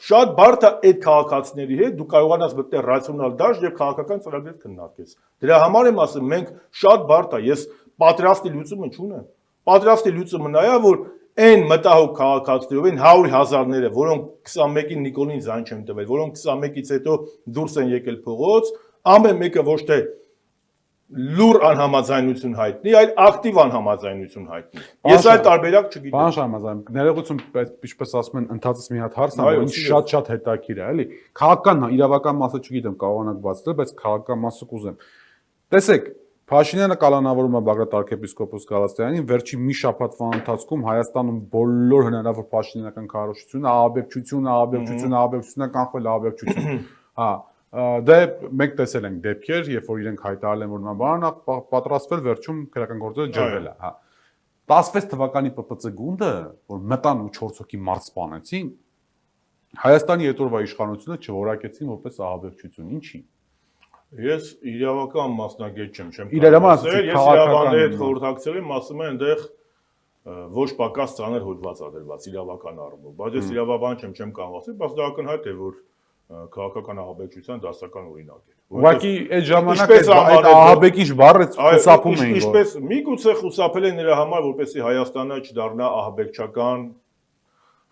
Շատ բարդ է այդ քաղաքացիների հետ դու կարողանաս մտնել ռացիոնալ դաշտ եւ քաղաքական ծրագրեր քննարկես։ Դրա համար եմ ասում, մենք շատ բարդ է, ես պատրաստի լուծումը չունեմ։ Պատրաստի լուծումը նա է, որ այն մտահոգ քաղաքացիներով, այն 100,000-ները, որոնք 21-ին Նիկոլին զայն չեն տվել, որոնք 21-ից հետո դուրս են եկել փողոց, ամեն մեկը ոչ թե լուր անհամաձայնություն հայտնի, այլ ակտիվ անհամաձայնություն հայտնի։ Ես այդ տարբերակ չգիտեմ։ Պարոն Շարմազան, ներողություն, ինչպես ասում են, ընդհանրապես մի հատ հարց է, որ շատ հետաքրքիր է, էլի։ Քաղաքական, իրավական մասը չգիտեմ, կարողանաք բացատրել, բայց քաղաքական մասը կուզեմ։ Տեսեք, Փաշինյանը կալանավորում է Բագրատ arczepiskopos Գալստյանին, վերջի մի շաբաթվա ընթացքում Հայաստանում բոլոր հնարավոր փաշինյանական քարոզությունը, ահաբեկչությունը կանխվել ահաբեկչություն։ Հա, դե մենք տեսել ենք դեպքեր, երբ որ իրենք հայտարարել են, որ նա բանա պատրաստվել, վերջում քրական գործերը ջրվել է, հա։ 16 թվականի ՊՊՑ գունդը, որ մտան ու 4 հոգի մարդ սպանեցին, Հայաստանի հետորվա իշխանությունը չորակեցին որպես ահաբեկչություն, ինչի։ Ես իրավական մասնագետ չեմ Իրավական ես իրավաբանների հետ խորհրդակցել եմ, ասում են այնտեղ ոչ պակաս ծանր հոդված ադրված իրավական առումով, բայց ես իրավաբան չեմ կարող ասել, բայց դա ակնհայտ է, որ քաղաքական ահաբեկչության դասական օրինակ է։ Ուղղակի այդ ժամանակ այդ ահաբեկիչ բառը խուսափում էին, ինչպես միգուցե խուսափել են նրա համար, որպեսզի Հայաստանը չդառնա ահաբեկչական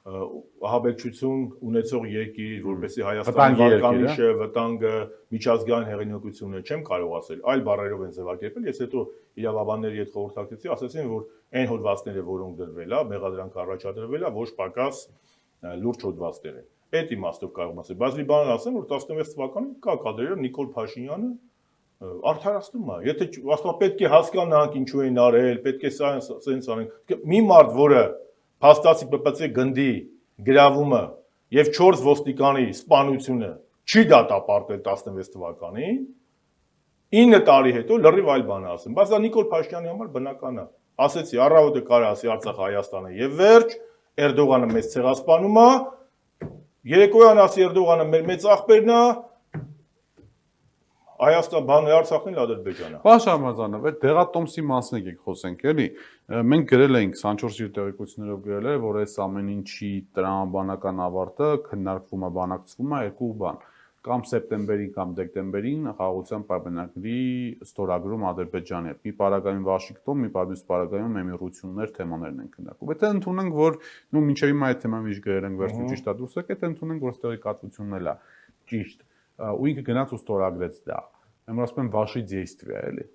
ահաբեկչություն ունեցող երկիր, որպեսզի Հայաստանի վարկանիշը, վտանգը, միջազգային հեղինակությունը չեմ կարող ասել, այլ բառերով են ձևակերպել, ես հետո իրավաբանների հետ խորհրդակցեցի, ասեցին, որ այն հոդվածները, որոնք դրվել է, մեղադրանք առաջադրվել է, ոչ պակաս լուրջ հոդվածներ են։ Այդ իմաստով կարող եմ ասել, բայց մի բան ասեմ, որ 16 թվականին կա կադրերը Նիկոլ Փաշինյանը արդարացնում է։ Եթե ասում պետք է հասկանանք ինչու են արել, պետք է սենց անենք։ Մի մարդ, որը փաստացի ՊՊՑ գնդի գրավումը եւ 4 ոստիկանի սպանությունը չի դատապարտել 16 թվականին, 9 տարի հետո լրիվ այլ բան ասեմ։ Բայց դա Նիկոլ Փաշինյանի համար բնական է։ Ասեցի, առավոտը կարա ասի Արցախ Հայաստանը եւ վերջ, Էրդողանը մեծ ցեղասպանում է, երեկոյան ասի Էրդողանը մեր մեծ աղբերն է, Հայաստան բանը Արցախն էլ Ադրբեջանը։ Պարոն Շարմազանով, այդ դեղատոմսի մասին եկեք խոսենք, էլի։ Մենք գրել էինք 24-ի տեղեկություններով գրել է, որ այս ամեն ինչի տրամաբանական ավարտը քննարկվում է, բանակցվում է երկու բան։ Կամ սեպտեմբերին կամ դեկտեմբերին խաղաղության պայմանագրի ստորագրում Ադրբեջանի հետ։ Մի պարագայում Վաշինգտոն, մի պարագայում Էմիրություններ թեմաներն են քննարկում։ Եթե ընդունենք, որ մինչև հիմա այդ թեման ինչ գրել ենք վերջում ճիշտ է դուրս եկել, ընդունենք, որ ստեղի կատվությունն էլ է ճիշտ։ Ու ինքը գնաց ու ստորագրեց դա։ Եմ ասում եմ վաշի դեյստվի է, էլի։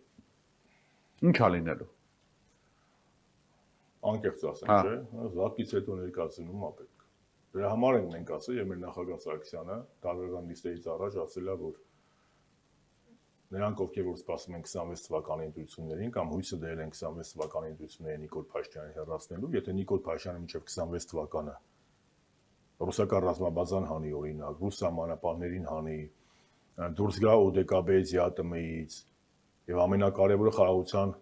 Ինչ է լինելու։ Անկեղծ ասեմ, չէ՞, զակից հետո ներկայացնում է պետք։ Դրա համար ենք մենք ասել, եւ մեր նախագահ Սարգսյանը տարբերական լիստերից առաջ ասել է, որ նրանք ովքեր որ սպասում են 26 թվականի ընտրություններին կամ հույսը դրել են 26 թվականի ընտրություններին Նիկոլ Փաշինյանին հեռացնելու, եթե Նիկոլ Փաշինյանը մինչև 26 թվականը ռուսական ռազմաբազան հանի օրինակ, ռուս սահմանապահներին հանի, դուրս գա ՕԴԿԲ-ից, ԵԱՏՄ-ից եւ ամենակարևորը խաղաղության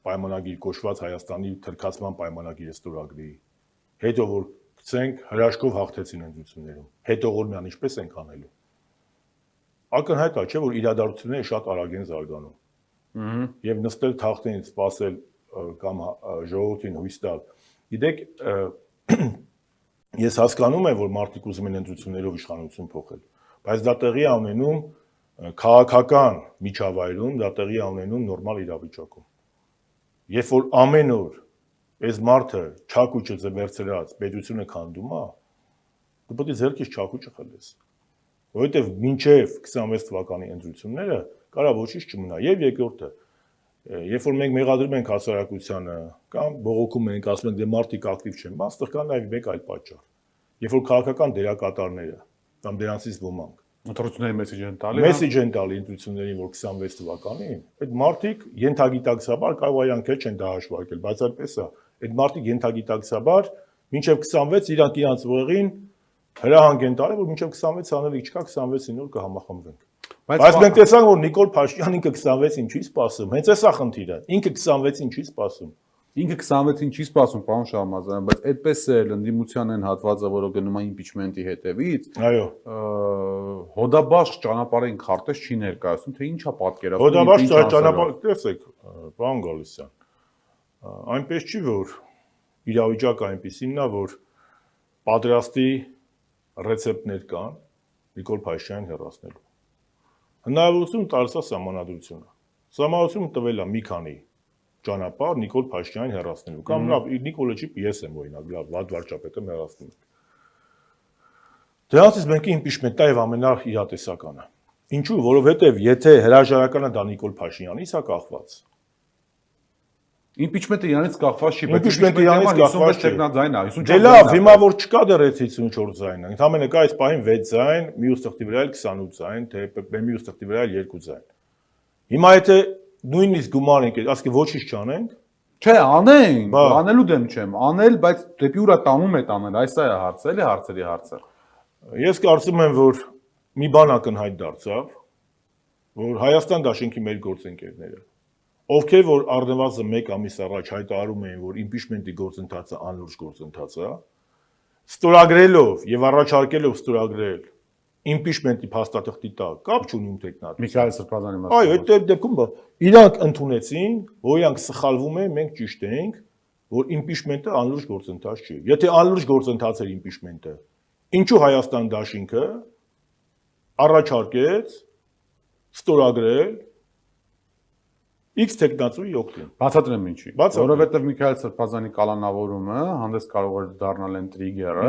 պայմանագիր կոչված Հայաստանի թրքացման պայմանագիրը ստորագրի։ Հետո որ գցենք հրաշքով հաղթեցին ընտրություններում։ Հետո Ղորմյան ինչպես ենք անելու։ Ակնհայտ է, չէ՞ որ իրադարձությունները շատ արագ են զարգանում։ Եվ նստել թախտին սպասել կամ ժողովրդին հույս տալ։ Գիտեք, ես հասկանում եմ, որ մարդիկ ուզում են ընտրություններով իշխանություն փոխել, բայց դա տեղի է ունենում քաղաքական միջավայրում, դա տեղի է ունենում նորմալ իրավիճակում։ Երբ որ ամեն օր այս մարդը չակուճը ձեռցրած պետությունը քանդում է, դու պետք է ձեռքից չակուճը խլես։ Որովհետև մինչև 26 թվականի ընտրությունները կարա ոչինչ չմնա։ Եվ երկրորդը, երբ որ մենք մեղադրում ենք հասարակությանը կամ բողոքում ենք, ասում ենք դե մարդիկ ակտիվ չեն, բայց այստեղ կա նաև մեկ այլ պատճառ։ Երբ որ քաղաքական դերակատարները կամ դրանցից ոմանք ընտրությունների մեսեջ են տալի ընտրություններին, որ 26 թվականին, այդ մարդիկ ենթագիտակցաբար կարող է իրանք չեն դա հաշվարկել, բայց այդպես է, այդ մարդիկ ենթագիտակցաբար մինչև 26 իրանք ուղեղին հրահանգ են տալի, որ մինչև 26 անելիք չկա, 26-ին նոր կհամախմբվենք։ Բայց մենք տեսանք, որ Նիկոլ Փաշինյանն ինքը 26-ին չի սպասում, հենց էս է խնդիրը, ինքը 26-ին չի սպասում։ Ինքը 26-ին չի սպասում, պարոն Շահմազյան, բայց այդպես է ընդդիմության են հատվածը, որը գնում է իմպիչմենտի հետևից։ Այո։ Հոդաբաշխ ճանապարհային քարտեզ չի ներկայացնում, թե ինչա պատկերացնում։ Հոդաբաշխ ճանապարհ, տեսեք, պարոն Գալստյան, այնպես չի, որ իրավիճակը այնպեսին է, որ պատրաստի ռեցեպտներ կան Նիկոլ Փաշինյանին հեռացնելու։ Հնարավորություն տալիս է սահմանադրությունը։ Սահմանադրությունը տվել է մի քանի ճանապարհ Նիկոլ Փաշինյանին հեռացնելու։ Կամ լավ, Նիկոլը չի, ես եմ օրինակ, լավ, Վլադ վարչապետը հեռացնում է։ Դրանից մենք իմպիչմենտը եւ ամենաիրատեսականը։ Ինչու՞, որովհետեւ եթե հրաժարականը դա Նիկոլ Փաշինյանից է կախված, իմպիչմենտը իրանից կախված չի, բայց իմպիչմենտը իրանից կախված չէ։ Ձայն է, 54 ձայն։ Դե լավ, հիմա որ չկա դեռ 54 ձայնը, ընդհանրապես կա այս պահին 6 ձայն, մյուս թղթի վրա էլ 28 ձայն, թե մյուս թղթի վրա էլ 2 ձայն։ Հիմա եթե նույնիսկ գումարենք, ասենք ոչինչ չանենք, չէ, անենք, անելու դեմ չեմ, անել, բայց դեպի ուրա տանում է տանել, այս է հարցը, էլի հարցերի հարցը։ Ես կարծում եմ, որ մի բան ակնհայտ դարձավ, որ Հայաստան դաշինքի մեր գործընկերները ովքեր որ առնվազն 1 ամիս առաջ հայտարարում էին, որ impeachment-ի գործընթացը անլուրջ գործընթաց է, ստորագրելով եւ առաջարկելով ստորագրել impeachment-ի փաստաթղթի տակ կապ չունի ում տեխնատը։ Միքայել Սրբազանի Այո, այդ դեպքում իրանք ընդունեցին, որ իրանք սխալվում են, մենք ճիշտ ենք, որ impeachment-ը անլուրջ գործընթաց չի։ Եթե անլուրջ գործընթաց էր impeachment-ը, ինչու Հայաստան դաշինքը առաջարկեց ստորագրել X տեխնատուի օգտին։ Բացատրեմ ինչի։ Որովհետև Միքայել Սրբազանի կալանավորումը հանդես կարող էր դառնալ այն տրիգերը,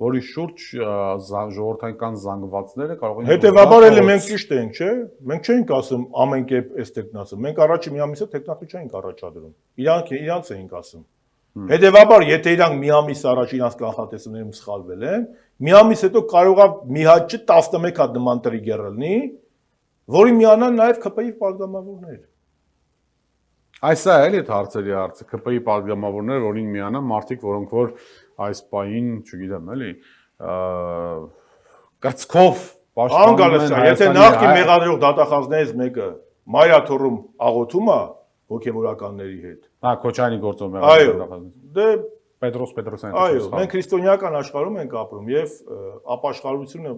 որի շուրջ ժողովրդական զանգվածները կարող են Հետևաբար էլ մենք ճիշտ ենք, չէ՞։ Մենք չենք ասում ամեն կերպ այս տեխնատը։ Մենք առաջի մի ամիսը տեխնատու չենք առաջադրում։ Իրանք էինք ասում։ Հետևաբար, եթե իրանք մի ամիս առաջ իրանք կանխատեսումներում սխալվել են, մի ամիս հետո կարող է մի հատ չէ 11 հատ նման տրիգեր լինի, որի միանան նաև ԿՊ-ի պատգամավորներ։ Այս է էլի այդ հարցերի հարցը, ԿՊ-ի պատգամավորներ, որին միանան մարդիկ, որոնք որ այս պահին, չգիտեմ, էլի, կրծքով պաշտպանում են։ Եթե նախկին մեղադրող դատախազներից մեկը Մարիա Թորում աղոթում է հոգևորականների հետ։ Հա, Քոչարյանի գործով մեղադրող դատախազներ։ Դե Պետրոս Պետրոսյանը։ Այո, մենք քրիստոնեական աշխարհում ենք ապրում եւ ապաշխարությունը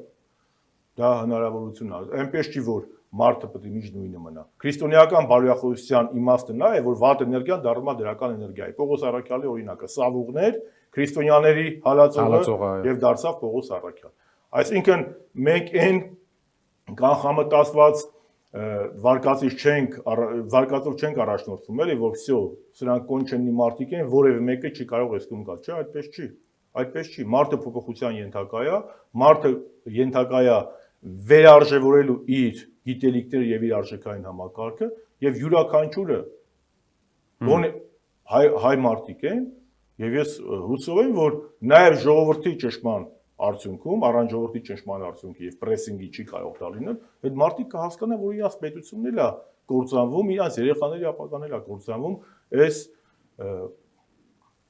դա հնարավորություն է։ Այնպես չի որ մարդը պետք է միշտ նույնը մնա։ Քրիստոնեական բարոյախոսության իմաստը նա է, որ վատ էներգիան դառնում է դրական էներգիա։ Պողոս Առաքյալի օրինակը՝ սավուղներ, քրիստոնյաների հալածողը եւ դարձավ Պողոս Առաքյալ։ Այսինքն մենք այն կանխամտածված վարկածով չենք առաջնորդվում, էլի որ վсё, սրանք կոնչենի մարդիկ են, որևէ մեկը չի կարող այսքան գալ, չէ, այդպես չի։ Մարդը փոփոխության ենթակա է, մարդը ենթակա է վերարժևորելու իր գիտելիքները եւ իր արժեքային համակարգը եւ յուրաքանչյուրը հայ մարդիկ են եւ ես հուսով եմ, որ նաեւ ժողովրդի ճշմարտ արդյունքում, առանց ժողովրդի ճշմարտ արդյունքի եւ պրեսինգի չի կարող դա լինել, այդ մարդիկ կհասկանան, որ իրանց պետությունն էլ է կործանվում, իրանց երեխաների ապագան էլ է կործանվում, այս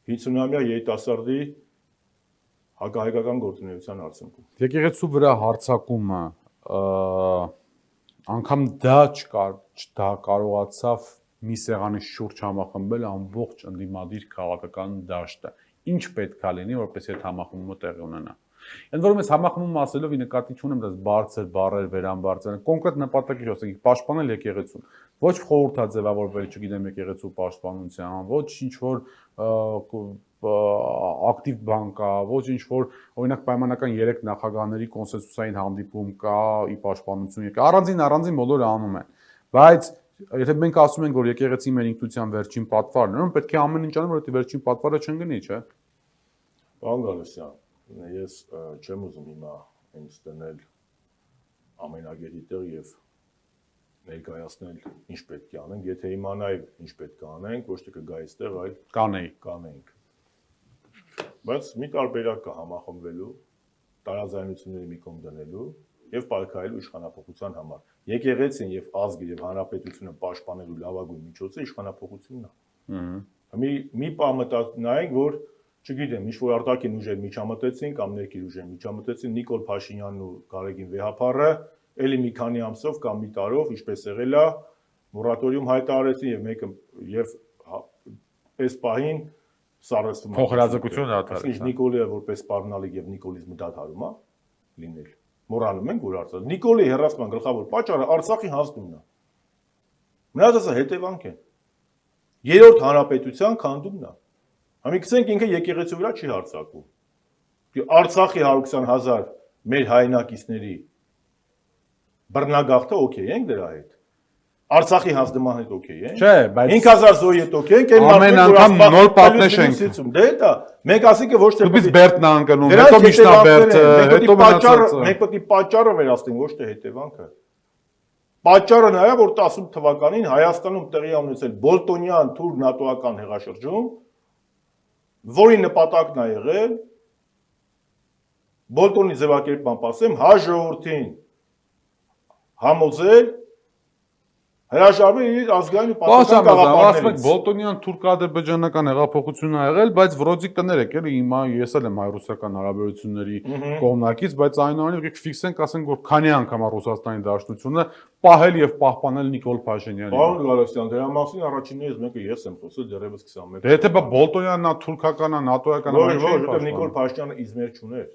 50-ամյա երիտասարդի հակահայկական գործունեության արդյունքում։ Եկեղեցու վրա հարձակումը անգամ դա կարողացավ մի սեղանի շուրջ համախմբել ամբողջ ընդդիմադիր քաղաքական դաշտը։ Ինչ պետք է լինի, որպեսզի այդ համախմբումը տեղի ունենա։ Ընդ որում ես համախմբում ասելով ի նկատի չունեմ դες բարձր բառեր վերամբարձրել, կոնկրետ նպատակի ասենք պաշտպանել եկեղեցուն, ոչ խորհրդաձևավորվել, չգիտեմ, եկեղեցու պաշտպանության, ոչ ինչ որ ակտիվ բան կա, ոչ ինչ որ օրինակ պայմանական 3 նախագահների կոնսենսուսային հանդիպում կա, ի պաշտպանություն եկա, առանձին բոլորը անում են, բայց եթե մենք ասում ենք, որ եկեղեցի մեր ինքնության վերջին պատվարն է, ուրեմն պետք է ամեն ինչ անենք, որ այդ վերջին պատվարը չընկնի, չէ՞։ Պարոն Գալստյան, ես չեմ ուզում հիմա ինձ դնել ամենագետի տեղ եւ ներկայացնել ինչ պետք է անենք, եթե իմանայի ինչ պետք է անենք, ոչ թե կգա այստեղ, այլ կանեինք։ Բայց մի տարբերակ կա համախմբվելու, տարաձայնությունների մի կողմ դնելու եւ պայքարելու իշխանապողության համար։ Եկեղեցին եւ ազգը եւ հանրապետությունը պաշտպանելու լավագույն միջոցը իշխանապողությունն է։ Մի բան նայենք, որ չգիտեմ, ինչ որ արտաքին ուժեր միջամտեցին կամ ներքին ուժեր միջամտեցին, Նիկոլ Փաշինյանն ու Գարեգին Վեհափառը էլի մի քանի ամսով կամ մի տարով, ինչպես եղել է, մորատորիում հայտարարեցին եւ մեկը եւ այս պահին սարսվում է փոխհրաձգություն դադարեցին։ Իսկ Նիկոլը որպես սպառնալիք եւ նիկոլիզմը դադարում է լինել։ Մոռանում ենք, որ Արցախ Նիկոլի հերրասման գլխավոր պատճառը Արցախի հանձնումն է։ Մնացածը հետևանք են։ Երրորդ հանրապետության քանդումն է։ Համի գցենք ինքը եկեղեցու վրա չի հարձակվում։ Արցախի 120,000 մեր հայրենակիցների բռնագաղթը օքեյ ենք դրա հետ։ Արցախի հանձնման հետ օքեյ ենք։ Չէ, բայց 5000 զոհի հետ օքեյ ենք, այն ամեն անգամ նոր պատնեշենք։ Դե դա մեկ ասիկը ոչ թե Դուք Բերտն անկնում, հետո Միշնաբերդը, հետո մնացածը։ Մենք պետք է պատճառը վերացնենք, ոչ թե հետևանքը։ Պատճառը նա է, որ 18 թվականին Հայաստանում տեղի ունեցել Բոլտոնյան թուրք նատոական հեղաշրջում, որի նպատակն է եղել Բոլտոնի ձևակերպման ասեմ, հայ ժողովրդին համոզել, Հրաժարվել իր ազգային ու պատմական պատմական գաղափարներից։ Բոլտոնյան թուրք-ադրբեջանական հեղափոխությունն ա եղել, բայց վրոձի կներեք, էլի հիմա ես էլ եմ հայ-ռուսական հարաբերությունների կողմնակից, բայց այնուամենայնիվ եկեք ֆիքսենք, ասենք, որ քանի անգամ է Ռուսաստանի Դաշնությունը պահել եւ պահպանել Նիկոլ Փաշինյանին։ Պարոն Գալստյան, դրա մասին առաջիններից մեկը ես եմ խոսել դեռևս 21 Դե եթե բա Բոլտոնյանն է թուրքականն է, նատոյականն է, ոչ, որովհետեւ Նիկոլ Փաշինյանը իզմեր չուներ։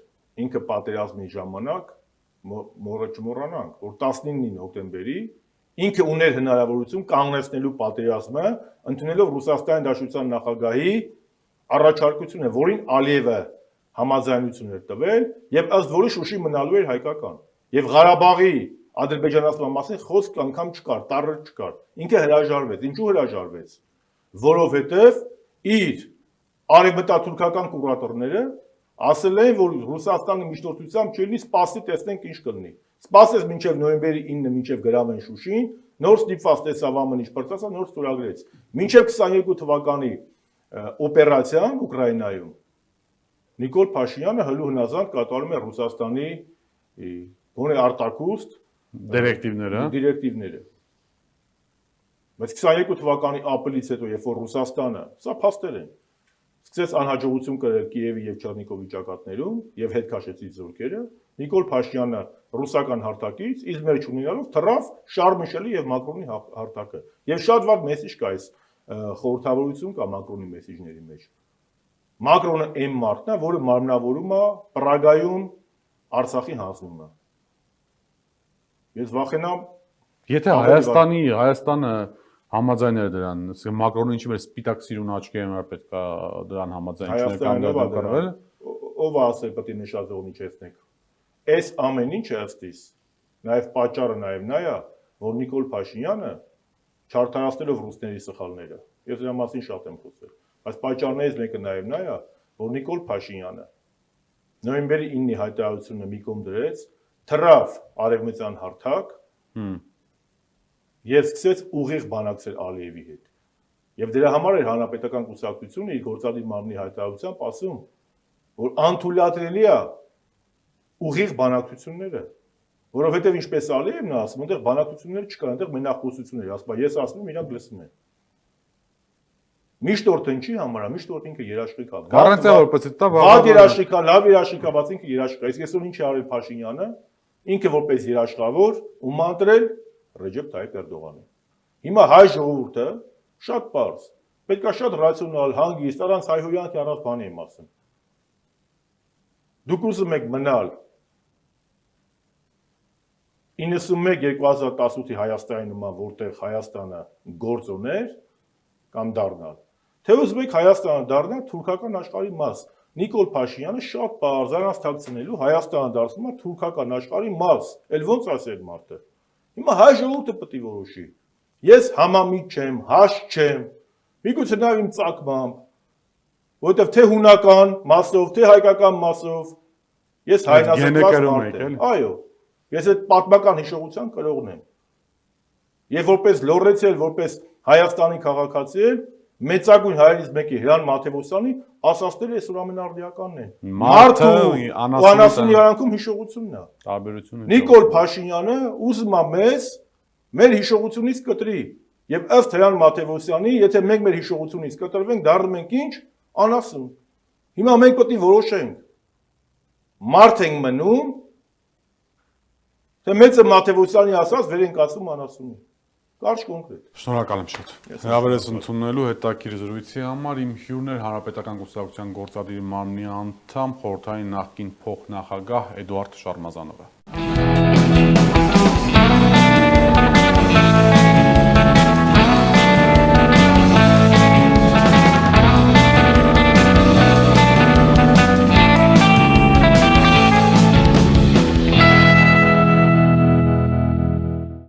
Ինքը պատերազմի ժամանակ մորը չմոռանանք, որ 19 հոկտեմբերի ինքը ուներ հնարավորություն կանգնեցնելու պատերազմը, ընդունելով Ռուսաստանի Դաշնության նախագահի առաջարկությունը, որին Ալիևը համաձայնություն էր տվել, եւ ըստ որի Շուշի մնալու էր հայկական։ Եվ Ղարաբաղի ադրբեջանացման մասին խոսք անգամ չկար, տառը չկար։ Ինքը հրաժարվեց։ Ինչու հրաժարվեց։ Որովհետեւ իր արևմտաթուրքական կուրատորները ասել էին, որ Ռուսաստանի միջնորդությամբ չլինի, սպասի տեսնենք ինչ կլինի։ Սպասեց մինչև նոյեմբերի 9-ը մինչև գրավեն Շուշին, նոր ստիպված տեսավ ԱՄՆ-ից բրծացա, նոր ստորագրեց։ Մինչև 22 թվականի օպերացիան Ուկրաինայում Նիկոլ Փաշինյանը հլու հնազանդ կատարում է Ռուսաստանի գոնե արտակուստ դիրեկտիվները։ Բայց 22 թվականի ապրիլից հետո, երբ որ Ռուսաստանը, սա փաստեր են, սկսեց անհաջողություն կրել Կիևի եւ Չեռնիգովի ճակատներում եւ հետ քաշեցի զորքերը, Նիկոլ Փաշինյանը ռուսական հարթակից իզմեր չունենալով թռավ Շարլ Միշելի եւ Մակրոնի հարթակը։ Եվ շատ վատ մեսիջ կա այս խորհրդավորություն կա Մակրոնի մեսիջների մեջ։ Մակրոնը այն մարդն է, որը մարմնավորում է Պրագայում Արցախի հանձնումը։ Ես վախենամ, եթե Հայաստանը համաձայներ դրան, Մակրոնը ինչի՞ մեր սպիտակ սիրուն աչքերով պետք է դրան համաձայնություններ կանգնել։ Ով ասել պետք է նշազողնի չեսնեք։ Այս ամեն ինչը ըստիս, նաև պատճառը նաև նա է, որ Նիկոլ Փաշինյանը չարդարացնելով ռուսների սխալները, ես դրա մասին շատ եմ խոսել, բայց պատճառներից մեկը նաև նա է, որ Նիկոլ Փաշինյանը նոյեմբերի 9-ի հայտարարությունը մի կողմ դրեց, թռավ արևմտյան հարթակ եւ սկսեց ուղիղ բանակցել Ալիևի հետ։ Եվ դրա համար էր հանրապետական կուսակցությունը իր գործադիր մարմնի հայտարարությամբ ասում, որ անթույլատրելի է ուղիղ բանակցությունները, որովհետև ինչպես Ալիևն է ասում, այնտեղ բանակցություններ չկան, այնտեղ մենախոսություններ, ասում ես ասում եմ, իրանք լսում են։ Միշտ օրը ինչի համար է, միշտ օրը ինքը երաշխիք է։ Գարանտիա որպես դա վատ երաշխիք է, լավ երաշխիք է, բայց ինքը երաշխիք է։ Իսկ այսօր ինչ է արել Փաշինյանը, ինքը որպես երաշխավոր ու մանտրել Ռեջեփ Թայիփ Էրդողանին։ Հիմա հայ ժողովուրդը շատ պարզ, պետք է շատ ռացիոնալ, հանգիստ, առանց հայհոյանքի, առանց բանի եմ ասում։ Դուք ուզում եք մնալ 91-2018-ի Հայաստանի նման, որտեղ Հայաստանը գործ ուներ կամ դառնալ, թե ուզում եք Հայաստանը դառնալ թուրքական աշխարհի մաս։ Նիկոլ Փաշինյանը շատ պարզ առանց թաքցնելու Հայաստանը դարձնում է թուրքական աշխարհի մաս։ Էլ ոնց ասել մարդը։ Հիմա հայ ժողովուրդը պետք է որոշի։ Ես համամիտ չեմ, հաշ չեմ։ Միգուցե նաև իմ ծագմամբ, որովհետև թե հունական մասով, թե հայկական մասով ես հայնասկված մարդ եմ։ Այո, ես այդ պատմական հիշողության կրողն եմ։ Եվ որպես լոռեցել, որպես Հայաստանի քաղաքացի եմ, մեծագույն հայերից մեկի Հրանտ Մաթևոսյանի ասածները այսօր ամենաարդիականն են։ Մարդու անասունի արանքում հիշողությունն է։ Տարբերությունը։ Նիկոլ Փաշինյանը ուզում է մեզ մեր հիշողությունից կտրի։ Եվ ըստ Հրանտ Մաթևոսյանի, եթե մենք մեր հիշողությունից կտրվենք, դառնում ենք ինչ? Անասուն։ Հիմա մենք պետք է որոշենք։ Մարդ ենք մնում, թե մեծը Մաթևոսյանի ասած վեր ենք ասում անասունի։ Կարճ կոնկրետ։ Շնորհակալ եմ շատ։ Հրավերս ընդունելու հետաքրքիր զրույցի համար իմ հյուրն էր Հանրապետական կուսակցության գործադիր մարմնի անդամ, խորհրդային նախկին փոխնախագահ Էդուարդ Շարմազանովը։